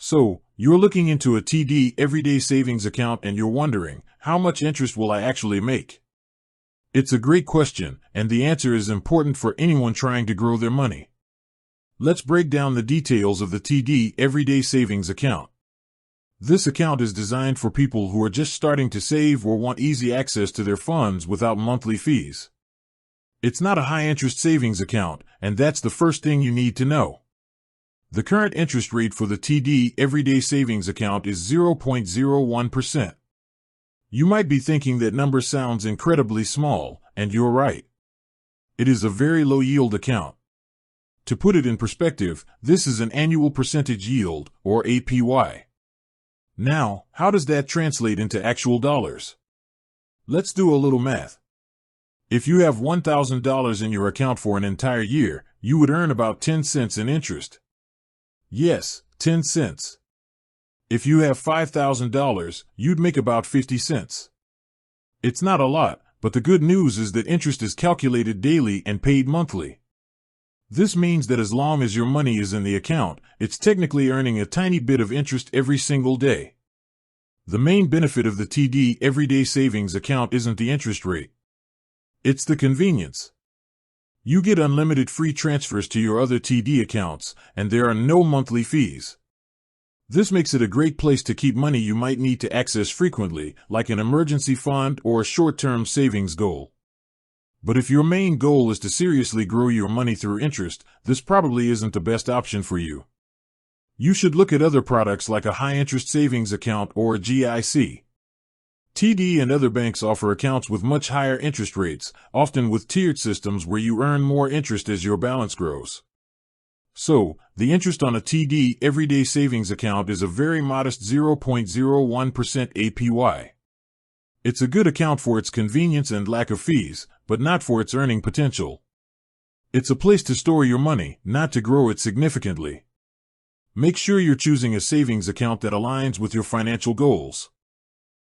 So, you're looking into a TD everyday savings account and you're wondering, how much interest will I actually make? It's a great question, and the answer is important for anyone trying to grow their money. Let's break down the details of the TD everyday savings account. This account is designed for people who are just starting to save or want easy access to their funds without monthly fees. It's not a high-interest savings account, and that's the first thing you need to know. The current interest rate for the TD Everyday Savings Account is 0.01%. You might be thinking that number sounds incredibly small, and you're right. It is a very low-yield account. To put it in perspective, this is an annual percentage yield, or APY. Now, how does that translate into actual dollars? Let's do a little math. If you have $1,000 in your account for an entire year, you would earn about 10 cents in interest. Yes, 10 cents. If you have $5,000, you'd make about 50 cents. It's not a lot, but the good news is that interest is calculated daily and paid monthly. This means that as long as your money is in the account, it's technically earning a tiny bit of interest every single day. The main benefit of the TD Everyday Savings Account isn't the interest rate. It's the convenience. You get unlimited free transfers to your other TD accounts, and there are no monthly fees. This makes it a great place to keep money you might need to access frequently, like an emergency fund or a short-term savings goal. But if your main goal is to seriously grow your money through interest, this probably isn't the best option for you. You should look at other products like a high-interest savings account or a GIC. TD and other banks offer accounts with much higher interest rates, often with tiered systems where you earn more interest as your balance grows. So, the interest on a TD Everyday Savings Account is a very modest 0.01% APY. It's a good account for its convenience and lack of fees, but not for its earning potential. It's a place to store your money, not to grow it significantly. Make sure you're choosing a savings account that aligns with your financial goals.